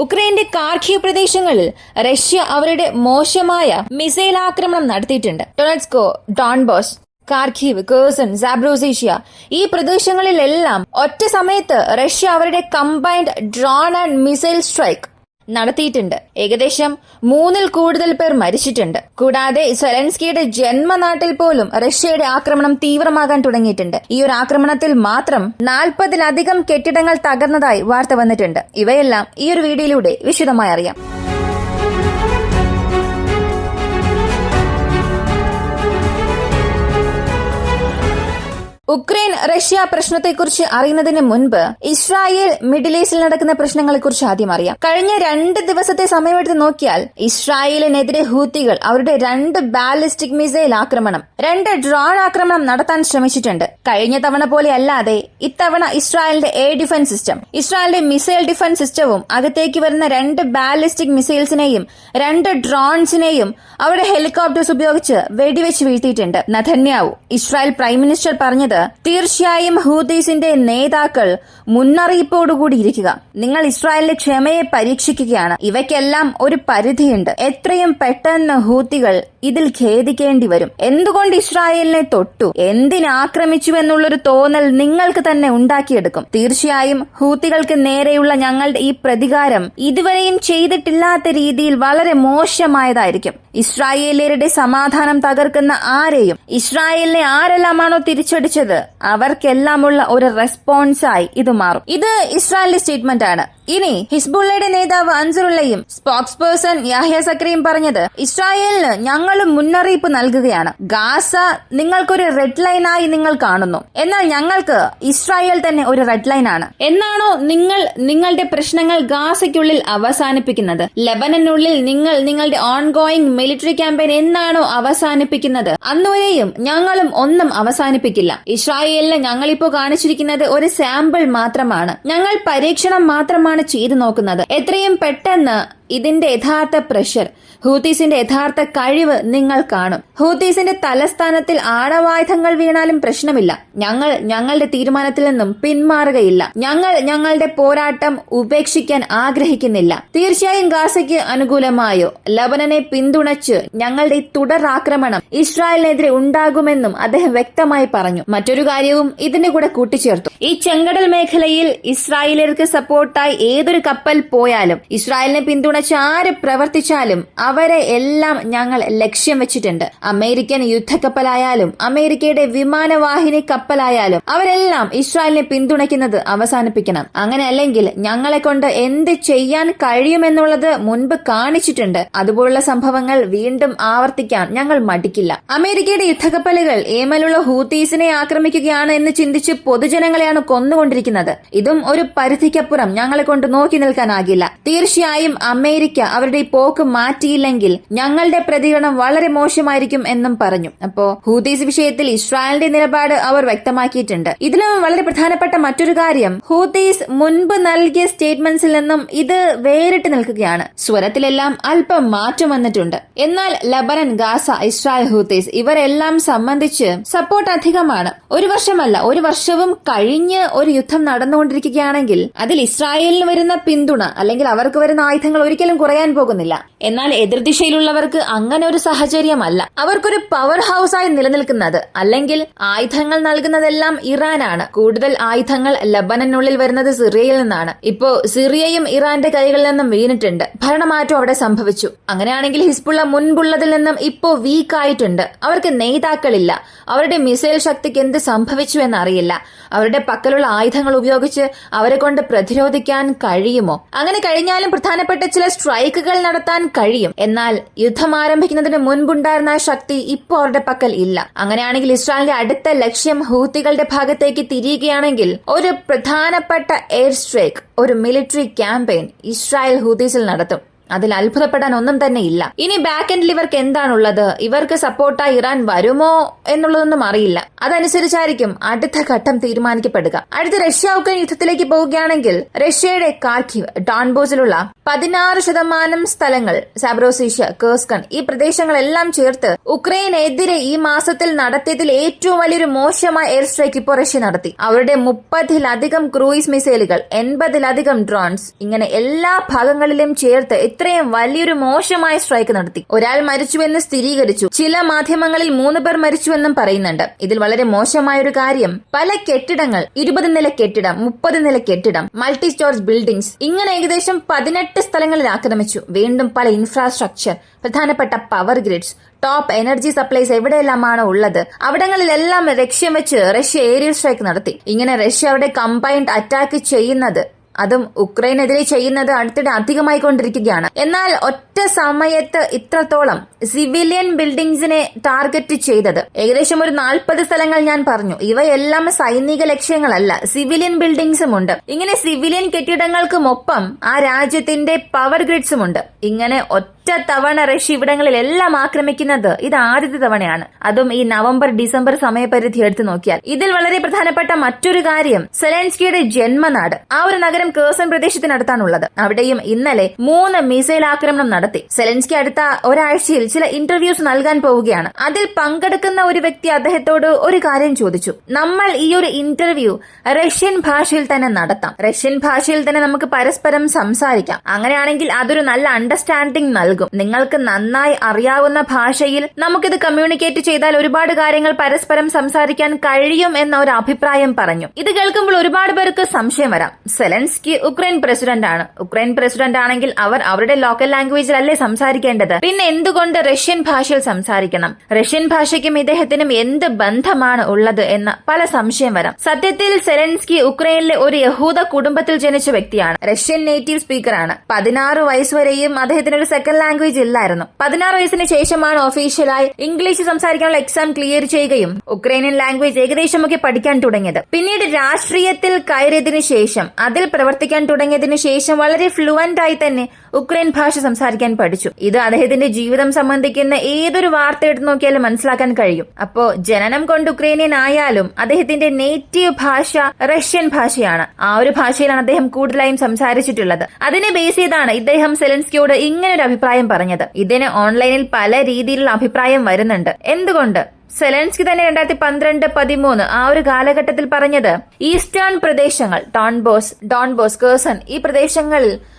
ഉക്രൈന്റെ കാർഖീവ് പ്രദേശങ്ങളിൽ റഷ്യ അവരുടെ മോശമായ മിസൈൽ ആക്രമണം നടത്തിയിട്ടുണ്ട്. ഡൊണറ്റ്സ്കോ, ഡോൺബോസ്, കാർഖീവ്, കേഴ്സൺ, സാബ്രോസീഷ്യ ഈ പ്രദേശങ്ങളിലെല്ലാം ഒറ്റ സമയത്ത് റഷ്യ അവരുടെ combined drone and missile strike നടത്തിയിട്ടുണ്ട്. ഏകദേശം 3-ൽ കൂടുതൽ പേർ മരിച്ചിട്ടുണ്ട്. കൂടാതെ സെലൻസ്കിയുടെ ജന്മനാട്ടിൽ പോലും റഷ്യയുടെ ആക്രമണം തീവ്രമാകാൻ തുടങ്ങിയിട്ടുണ്ട്. ഈ ഒരു ആക്രമണത്തിൽ മാത്രം 40-ലധികം കെട്ടിടങ്ങൾ തകർന്നതായി വാർത്ത വന്നിട്ടുണ്ട്. ഇവയെല്ലാം ഈ ഒരു വീഡിയോയിലൂടെ വിശദമായി അറിയാം. ഉക്രൈൻ റഷ്യ പ്രശ്നത്തെക്കുറിച്ച് അറിയുന്നതിന് മുൻപ് ഇസ്രായേൽ മിഡിൽ ഈസ്റ്റിൽ നടക്കുന്ന പ്രശ്നങ്ങളെക്കുറിച്ച് ആദ്യം അറിയാം. കഴിഞ്ഞ 2 ദിവസത്തെ സമയമെടുത്ത് നോക്കിയാൽ ഇസ്രായേലിനെതിരെ ഹൂത്തികൾ അവരുടെ 2 ബാലിസ്റ്റിക് മിസൈൽ ആക്രമണം, 2 ഡ്രോൺ ആക്രമണം നടത്താൻ ശ്രമിച്ചിട്ടുണ്ട്. കഴിഞ്ഞ തവണ പോലെ അല്ലാതെ ഇത്തവണ ഇസ്രായേലിന്റെ എയർ ഡിഫൻസ് സിസ്റ്റം, ഇസ്രായേലിന്റെ മിസൈൽ ഡിഫൻസ് സിസ്റ്റവും അകത്തേക്ക് വരുന്ന 2 ബാലിസ്റ്റിക് മിസൈൽസിനെയും 2 ഡ്രോൺസിനെയും അവരുടെ ഹെലികോപ്റ്റേഴ്സ് ഉപയോഗിച്ച് വെടിവെച്ച് വീഴ്ത്തിയിട്ടുണ്ട്. നെതന്യാഹു, ഇസ്രായേൽ പ്രൈം മിനിസ്റ്റർ പറഞ്ഞത്, തീർച്ചയായും ഹൂതീസിന്റെ നേതാക്കൾ മുന്നറിയിപ്പോടുകൂടി ഇരിക്കുക. നിങ്ങൾ ഇസ്രായേലിന്റെ ക്ഷമയെ പരീക്ഷിക്കുകയാണ്. ഇവയ്ക്കെല്ലാം ഒരു പരിധിയുണ്ട്. എത്രയും പെട്ടെന്ന് ഹൂത്തികൾ ഇതിൽ ഖേദിക്കേണ്ടി വരും. എന്തുകൊണ്ട് ഇസ്രായേലിനെ തൊട്ടു, എന്തിനാക്രമിച്ചു എന്നുള്ളൊരു തോന്നൽ നിങ്ങൾക്ക് തന്നെ ഉണ്ടാക്കിയെടുക്കും. തീർച്ചയായും ഹൂത്തികൾക്ക് നേരെയുള്ള ഞങ്ങളുടെ ഈ പ്രതികാരം ഇതുവരെയും ചെയ്തിട്ടില്ലാത്ത രീതിയിൽ വളരെ മോശമായതായിരിക്കും. ഇസ്രായേലിയരുടെ സമാധാനം തകർക്കുന്ന ആരെയും, ഇസ്രായേലിനെ ആരെല്ലാമാണോ തിരിച്ചടിച്ചത് അവർക്കെല്ലാമുള്ള ഒരു റെസ്പോൺസായി ഇത് മാറും. ഇത് ഇസ്രായേലിന്റെ സ്റ്റേറ്റ്മെന്റ് ആണ്. ഇനി ഹിസ്ബുള്ളയുടെ നേതാവ് അൻസറുള്ളയും സ്പോക്സ് പേഴ്സൺ യാഹ്യ സക്രിയും പറഞ്ഞത്, ഇസ്രായേലിന് ഞങ്ങളും മുന്നറിയിപ്പ് നൽകുകയാണ്. ഗാസ നിങ്ങൾക്കൊരു റെഡ് ലൈനായി നിങ്ങൾ കാണുന്നു, എന്നാൽ ഞങ്ങൾക്ക് ഇസ്രായേൽ തന്നെ ഒരു റെഡ് ലൈൻ ആണ്. എന്നാണോ നിങ്ങൾ നിങ്ങളുടെ പ്രശ്നങ്ങൾ ഗാസയ്ക്കുള്ളിൽ അവസാനിപ്പിക്കുന്നത്? ലെബനനുള്ളിൽ നിങ്ങൾ നിങ്ങളുടെ ഓൺഗോയിങ് മിലിറ്ററി ക്യാമ്പയിൻ എന്നാണോ അവസാനിപ്പിക്കുന്നത്? അന്നുവരെയും ഞങ്ങളും ഒന്നും അവസാനിപ്പിക്കില്ല. ഇസ്രായേലിന് ഞങ്ങളിപ്പോ കാണിച്ചിരിക്കുന്നത് ഒരു സാമ്പിൾ മാത്രമാണ്. ഞങ്ങൾ പരീക്ഷണം മാത്രമാണ് ചെയ്തു നോക്കുന്നത്. എത്രയും പെട്ടെന്ന് ഇതിന്റെ യഥാർത്ഥ പ്രഷർ, ഹൂത്തീസിന്റെ യഥാർത്ഥ കഴിവ് നിങ്ങൾ കാണും. ഹൂത്തീസിന്റെ തലസ്ഥാനത്തിൽ ആണവായുധങ്ങൾ വീണാലും പ്രശ്നമില്ല. ഞങ്ങൾ ഞങ്ങളുടെ തീരുമാനത്തിൽ നിന്നും പിന്മാറുകയില്ല. ഞങ്ങൾ ഞങ്ങളുടെ പോരാട്ടം ഉപേക്ഷിക്കാൻ ആഗ്രഹിക്കുന്നില്ല. തീർച്ചയായും ഗാസയ്ക്ക് അനുകൂലമായോ ലബനനെ പിന്തുണച്ച് ഞങ്ങളുടെ ഈ തുടരാക്രമണം ഇസ്രായേലിനെതിരെ ഉണ്ടാകുമെന്നും അദ്ദേഹം വ്യക്തമായി പറഞ്ഞു. മറ്റൊരു കാര്യവും ഇതിന്റെ കൂടെ കൂട്ടിച്ചേർത്തു. ഈ ചെങ്കടൽ മേഖലയിൽ ഇസ്രായേലിയർക്ക് സപ്പോർട്ടായി ഏതൊരു കപ്പൽ പോയാലും, ഇസ്രായേലിനെ പിന്തുണച്ച് ആര് പ്രവർത്തിച്ചാലും അവരെ എല്ലാം ഞങ്ങൾ ലക്ഷ്യം വെച്ചിട്ടുണ്ട്. അമേരിക്കൻ യുദ്ധക്കപ്പലായാലും അമേരിക്കയുടെ വിമാനവാഹിനി കപ്പലായാലും അവരെല്ലാം ഇസ്രായേലിനെ പിന്തുണയ്ക്കുന്നത് അവസാനിപ്പിക്കണം. അങ്ങനെ അല്ലെങ്കിൽ ഞങ്ങളെ കൊണ്ട് എന്ത് ചെയ്യാൻ കഴിയുമെന്നുള്ളത് മുൻപ് കാണിച്ചിട്ടുണ്ട്. അതുപോലുള്ള സംഭവങ്ങൾ വീണ്ടും ആവർത്തിക്കാൻ ഞങ്ങൾ മടിക്കില്ല. അമേരിക്കയുടെ യുദ്ധക്കപ്പലുകൾ യേമനിലുള്ള ഹൂത്തീസിനെ ആക്രമിക്കുകയാണ് എന്ന് ചിന്തിച്ച് പൊതുജനങ്ങളെയാണ് കൊന്നുകൊണ്ടിരിക്കുന്നത്. ഇതും ഒരു പരിധിക്കപ്പുറം ഞങ്ങളെ കൊണ്ട് നോക്കി നിൽക്കാനാകില്ല. തീർച്ചയായും അമേരിക്ക അവരുടെ ഈ പോക്ക് മാറ്റിയില്ലെങ്കിൽ ഞങ്ങളുടെ പ്രതികരണം വളരെ മോശമായിരിക്കും എന്നും പറഞ്ഞു. അപ്പോ ഹൂതീസ് വിഷയത്തിൽ ഇസ്രായേലിന്റെ നിലപാട് അവർ വ്യക്തമാക്കിയിട്ടുണ്ട്. ഇതിലും വളരെ പ്രധാനപ്പെട്ട മറ്റൊരു കാര്യം, ഹൂതീസ് മുൻപ് നൽകിയ സ്റ്റേറ്റ്മെന്റ്സിൽ നിന്നും ഇത് വേറിട്ട് നിൽക്കുകയാണ്. സ്വരത്തിലെല്ലാം അല്പം മാറ്റം വന്നിട്ടുണ്ട്. എന്നാൽ ലബനൻ, ഗാസ, ഇസ്രായേൽ, ഹൂതീസ് ഇവരെല്ലാം സംബന്ധിച്ച് സപ്പോർട്ട് അധികമാണ്. ഒരു വർഷമല്ല, ഒരു വർഷവും കഴിഞ്ഞ് ഒരു യുദ്ധം നടന്നുകൊണ്ടിരിക്കുകയാണെങ്കിൽ അതിൽ ഇസ്രായേലിന് വരുന്ന പിന്തുണ അല്ലെങ്കിൽ അവർക്ക് വരുന്ന ആയുധങ്ങൾ ഒരിക്കലും കുറയാൻ പോകുന്നില്ല. എന്നാൽ എതിർദിശയിലുള്ളവർക്ക് അങ്ങനെ ഒരു സാഹചര്യമല്ല. അവർക്കൊരു പവർ ഹൌസ് ആയി നിലനിൽക്കുന്നത് അല്ലെങ്കിൽ ആയുധങ്ങൾ നൽകുന്നതെല്ലാം ഇറാനാണ്. കൂടുതൽ ആയുധങ്ങൾ ലബനനുള്ളിൽ വരുന്നത് സിറിയയിൽ നിന്നാണ്. ഇപ്പോ സിറിയയും ഇറാന്റെ കൈകളിൽ നിന്നും വീണിട്ടുണ്ട്. ഭരണമാറ്റം അവിടെ സംഭവിച്ചു. അങ്ങനെയാണെങ്കിൽ ഹിസ്ബുള്ള മുൻപുള്ളതിൽ നിന്നും ഇപ്പോ വീക്കായിട്ടുണ്ട്. അവർക്ക് നേതാക്കളില്ല. അവരുടെ മിസൈൽ ശക്തിക്ക് എന്ത് സംഭവിച്ചു എന്നറിയില്ല. അവരുടെ പക്കലുള്ള ആയുധങ്ങൾ ഉപയോഗിച്ച് അവരെ കൊണ്ട് പ്രതിരോധിക്കാൻ കഴിയുമോ? അങ്ങനെ കഴിഞ്ഞാലും പ്രധാനപ്പെട്ട ചില സ്ട്രൈക്കുകൾ നടത്താൻ കഴിയും. എന്നാൽ യുദ്ധം ആരംഭിക്കുന്നതിന് മുൻപുണ്ടായിരുന്ന ശക്തി ഇപ്പോൾ അവരുടെ പക്കൽ ഇല്ല. അങ്ങനെയാണെങ്കിൽ ഇസ്രായേലിന്റെ അടുത്ത ലക്ഷ്യം ഹൂത്തികളുടെ ഭാഗത്തേക്ക് തിരിയുകയാണെങ്കിൽ ഒരു പ്രധാനപ്പെട്ട എയർ സ്ട്രൈക്ക്, ഒരു മിലിറ്ററി ക്യാമ്പയിൻ ഇസ്രായേൽ ഹൂതീസിൽ നടത്തും. അതിൽ അത്ഭുതപ്പെടാൻ ഒന്നും തന്നെ ഇല്ല. ഇനി ബാക്ക് എൻഡിൽ ഇവർക്ക് എന്താണുള്ളത്, ഇവർക്ക് സപ്പോർട്ടായി ഇറാൻ വരുമോ എന്നുള്ളതൊന്നും അറിയില്ല. അതനുസരിച്ചായിരിക്കും അടുത്ത ഘട്ടം തീരുമാനിക്കപ്പെടുക. അടുത്ത റഷ്യ ഉക്രൈൻ യുദ്ധത്തിലേക്ക് പോവുകയാണെങ്കിൽ റഷ്യയുടെ കാർക്കിവ്, ഡോൺബോസിലുള്ള 16% സ്ഥലങ്ങൾ, സാബ്രോസിഷ്യ, കേർസ്കൺ ഈ പ്രദേശങ്ങളെല്ലാം ചേർത്ത് ഉക്രൈനെതിരെ ഈ മാസത്തിൽ നടത്തിയതിൽ ഏറ്റവും വലിയൊരു മോശമായ എയർ സ്ട്രൈക്ക് ഇപ്പോൾ റഷ്യ നടത്തി. അവരുടെ 30-ലധികം ക്രൂയിസ് മിസൈലുകൾ, 80-ലധികം ഡ്രോൺസ്, ഇങ്ങനെ എല്ലാ ഭാഗങ്ങളിലും ചേർത്ത് ഇത്രയും വലിയൊരു മോശമായ സ്ട്രൈക്ക് നടത്തി. ഒരാൾ മരിച്ചുവെന്ന് സ്ഥിരീകരിച്ചു. ചില മാധ്യമങ്ങളിൽ 3 പേർ മരിച്ചുവെന്നും പറയുന്നുണ്ട്. ഇതിൽ വളരെ മോശമായ ഒരു കാര്യം, പല കെട്ടിടങ്ങൾ, 20 നില കെട്ടിടം, 30 നില കെട്ടിടം, മൾട്ടി സ്റ്റോറേജ് ബിൽഡിംഗ്സ്, ഇങ്ങനെ ഏകദേശം 18 സ്ഥലങ്ങളിൽ ആക്രമിച്ചു. വീണ്ടും പല ഇൻഫ്രാസ്ട്രക്ചർ, പ്രധാനപ്പെട്ട power grids, top energy supplies എവിടെയെല്ലാമാണ് ഉള്ളത് അവിടങ്ങളിലെല്ലാം ലക്ഷ്യം വെച്ച് റഷ്യ ഏരിയൽ സ്ട്രൈക്ക് നടത്തി. ഇങ്ങനെ റഷ്യ അവിടെ കമ്പൈൻഡ് അറ്റാക്ക് ചെയ്യുന്നത്, അതും ഉക്രൈനെതിരെ ചെയ്യുന്നത് അടുത്തിടെ അധികമായി കൊണ്ടിരിക്കുകയാണ്. എന്നാൽ ഒറ്റ സമയത്ത് ഇത്രത്തോളം സിവിലിയൻ ബിൽഡിംഗ്സിനെ ടാർഗറ്റ് ചെയ്തത് ഏകദേശം ഒരു 40 സ്ഥലങ്ങൾ ഞാൻ പറഞ്ഞു. ഇവയെല്ലാം സൈനിക ലക്ഷ്യങ്ങളല്ല, സിവിലിയൻ ബിൽഡിംഗ്സും ഉണ്ട്. ഇങ്ങനെ സിവിലിയൻ കെട്ടിടങ്ങൾക്കുമൊപ്പം ആ രാജ്യത്തിന്റെ പവർ ഗ്രിഡ്സും ഉണ്ട്. ഇങ്ങനെ ഒറ്റ തവണ റഷ്യ ഇവിടങ്ങളിലെല്ലാം ആക്രമിക്കുന്നത് ഇത് ആദ്യത്തെ തവണയാണ്. അതും ഈ നവംബർ ഡിസംബർ സമയപരിധി എടുത്തു നോക്കിയാൽ. ഇതിൽ വളരെ പ്രധാനപ്പെട്ട മറ്റൊരു കാര്യം, സെലൻസ്കിയുടെ ജന്മനാട്, ആ ഒരു നഗരം കേഴ്സൺ പ്രദേശത്തിനടുത്താണുള്ളത്. അവിടെയും ഇന്നലെ 3 മിസൈൽ ആക്രമണം നടത്തി. സെലൻസ്കി അടുത്ത ഒരാഴ്ചയിൽ ചില ഇന്റർവ്യൂസ് നൽകാൻ പോവുകയാണ്. അതിൽ പങ്കെടുക്കുന്ന ഒരു വ്യക്തി അദ്ദേഹത്തോട് ഒരു കാര്യം ചോദിച്ചു, നമ്മൾ ഈ ഒരു ഇന്റർവ്യൂ റഷ്യൻ ഭാഷയിൽ തന്നെ നടത്താം, റഷ്യൻ ഭാഷയിൽ തന്നെ നമുക്ക് പരസ്പരം സംസാരിക്കാം, അങ്ങനെയാണെങ്കിൽ അതൊരു നല്ല അണ്ടർസ്റ്റാൻഡിംഗ് നൽകും, നിങ്ങൾക്ക് നന്നായി അറിയാവുന്ന ഭാഷയിൽ നമുക്കിത് കമ്മ്യൂണിക്കേറ്റ് ചെയ്താൽ ഒരുപാട് കാര്യങ്ങൾ പരസ്പരം സംസാരിക്കാൻ കഴിയും എന്ന ഒരു അഭിപ്രായം പറഞ്ഞു. ഇത് കേൾക്കുമ്പോൾ ഒരുപാട് പേർക്ക് സംശയം വരാം. സെലൻസ്കി ഉക്രൈൻ പ്രസിഡന്റ് ആണ്. ഉക്രൈൻ പ്രസിഡന്റ് ആണെങ്കിൽ അവർ അവരുടെ ലോക്കൽ ലാംഗ്വേജിലല്ലേ സംസാരിക്കേണ്ടത്, പിന്നെ എന്തുകൊണ്ട് റഷ്യൻ ഭാഷയിൽ സംസാരിക്കണം, റഷ്യൻ ഭാഷയ്ക്കും ഇദ്ദേഹത്തിനും എന്ത് ബന്ധമാണ് ഉള്ളത് എന്ന് പല സംശയം വരാം. സത്യത്തിൽ സെലൻസ്കി ഉക്രൈനിലെ ഒരു യഹൂദ കുടുംബത്തിൽ ജനിച്ച വ്യക്തിയാണ്. Russian native സ്പീക്കറാണ്. 16 വയസ്സുവരെയും അദ്ദേഹത്തിന് ഒരു സെക്കൻഡ് ലാംഗ്വേജ് ഇല്ലായിരുന്നു. 16 വയസ്സിന് ശേഷമാണ് ഒഫീഷ്യലായി ഇംഗ്ലീഷ് സംസാരിക്കാനുള്ള എക്സാം ക്ലിയർ ചെയ്യുകയും ഉക്രൈനിയൻ ലാംഗ്വേജ് ഏകദേശമൊക്കെ പഠിക്കാൻ തുടങ്ങിയത്. പിന്നീട് രാഷ്ട്രീയത്തിൽ കയറിയതിനു ശേഷം, അതിൽ പ്രവർത്തിക്കാൻ തുടങ്ങിയതിനു ശേഷം വളരെ ഫ്ലുവന്റ് ആയി തന്നെ ഉക്രൈൻ ഭാഷ സംസാരിക്കാൻ പഠിച്ചു. ഇത് അദ്ദേഹത്തിന്റെ ജീവിതം സംബന്ധിക്കുന്ന ഏതൊരു വാർത്ത എടുത്തു നോക്കിയാലും മനസ്സിലാക്കാൻ കഴിയും. അപ്പോ ജനനം കൊണ്ട് ഉക്രൈനിയൻ ആയാലും അദ്ദേഹത്തിന്റെ നേറ്റീവ് ഭാഷ റഷ്യൻ ഭാഷയാണ്. ആ ഒരു ഭാഷയിലാണ് അദ്ദേഹം കൂടുതലായും സംസാരിച്ചിട്ടുള്ളത്. അതിനെ ബേസ് ചെയ്താണ് ഇദ്ദേഹം സെലൻസ്കിയോട് ഇങ്ങനെ ഒരു അഭിപ്രായം പറഞ്ഞത്. ഇതിന് ഓൺലൈനിൽ പല രീതിയിലുള്ള അഭിപ്രായം വരുന്നുണ്ട്. എന്തുകൊണ്ട്? സെലൻസ്കി തന്നെ 2012-13 ആ ഒരു കാലഘട്ടത്തിൽ പറഞ്ഞത്, ഈസ്റ്റേൺ പ്രദേശങ്ങൾ, ഡോൺബോസ്, കേഴ്സൺ ഈ പ്രദേശങ്ങളിൽ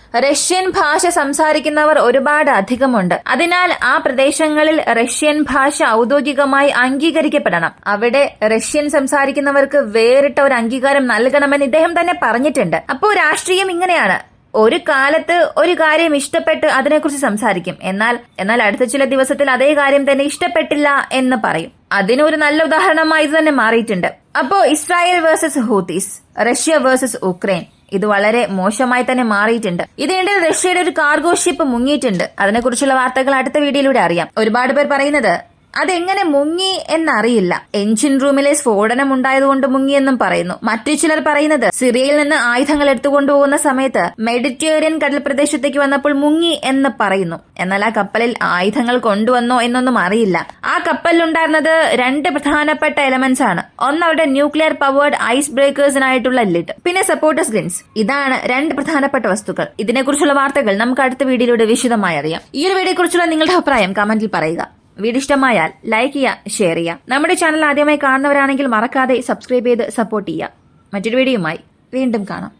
റഷ്യൻ ഭാഷ സംസാരിക്കുന്നവർ ഒരുപാട് അധികമുണ്ട്. അതിനാൽ ആ പ്രദേശങ്ങളിൽ റഷ്യൻ ഭാഷ ഔദ്യോഗികമായി അംഗീകരിക്കപ്പെടണം. അവിടെ റഷ്യൻ സംസാരിക്കുന്നവർക്ക് വേറിട്ട ഒരു അംഗീകാരം നൽകണമെന്ന് ഇദ്ദേഹം തന്നെ പറഞ്ഞിട്ടുണ്ട്. അപ്പോൾ രാഷ്ട്രീയം ഇങ്ങനെയാണ്. ഒരു കാലത്ത് ഒരു കാര്യം ഇഷ്ടപ്പെട്ട് അതിനെക്കുറിച്ച് സംസാരിക്കും, എന്നാൽ അടുത്ത ചില ദിവസത്തിൽ അതേ കാര്യം തന്നെ ഇഷ്ടപ്പെട്ടില്ല എന്ന് പറയും. അതിനൊരു നല്ല ഉദാഹരണമായി ഇത് തന്നെ മാറിയിട്ടുണ്ട്. അപ്പോ Israel versus Houthis, Russia versus Ukraine, ഇത് വളരെ മോശമായി തന്നെ മാറിയിട്ടുണ്ട്. ഇതിനിടയിൽ റഷ്യയുടെ ഒരു കാർഗോ ഷിപ്പ് മുങ്ങിയിട്ടുണ്ട്. അതിനെക്കുറിച്ചുള്ള വാർത്തകൾ അടുത്ത വീഡിയോയിലൂടെ അറിയാം. ഒരുപാട് പേർ പറയുന്നത് അതെങ്ങനെ മുങ്ങി എന്നറിയില്ല, എഞ്ചിൻ റൂമിലെ സ്ഫോടനം ഉണ്ടായതുകൊണ്ട് മുങ്ങിയെന്നും പറയുന്നു. മറ്റു ചിലർ പറയുന്നത് സിറിയയിൽ നിന്ന് ആയുധങ്ങൾ എടുത്തുകൊണ്ടുപോകുന്ന സമയത്ത് മെഡിറ്ററേനിയൻ കടൽ പ്രദേശത്തേക്ക് വന്നപ്പോൾ മുങ്ങി എന്ന് പറയുന്നു. എന്നാൽ ആ കപ്പലിൽ ആയുധങ്ങൾ കൊണ്ടുവന്നോ എന്നൊന്നും അറിയില്ല. ആ കപ്പലിലുണ്ടായിരുന്നത് 2 പ്രധാനപ്പെട്ട എലമെന്റ്സ് ആണ്. ഒന്ന് അവരുടെ ന്യൂക്ലിയർ പവേർഡ് ഐസ് ബ്രേക്കേഴ്സിനായിട്ടുള്ള ലിഡ്, പിന്നെ സപ്പോർട്ടേഴ്സ് ഗ്രിൻസ്. ഇതാണ് 2 പ്രധാനപ്പെട്ട വസ്തുക്കൾ. ഇതിനെക്കുറിച്ചുള്ള വാർത്തകൾ നമുക്ക് അടുത്ത വീഡിയോയിലൂടെ വിശദമായി അറിയാം. ഈ ഒരു വീഡിയോയെക്കുറിച്ചുള്ള നിങ്ങളുടെ അഭിപ്രായം കമന്റിൽ പറയുക. വീഡിയോ ഇഷ്ടമായാൽ ലൈക്ക് ചെയ്യുക, ഷെയർ ചെയ്യുക. നമ്മുടെ ചാനൽ ആദ്യമായി കാണുന്നവരാണെങ്കിൽ മറക്കാതെ സബ്സ്ക്രൈബ് ചെയ്ത് സപ്പോർട്ട് ചെയ്യുക. മറ്റൊരു വീഡിയോയുമായി വീണ്ടും കാണാം.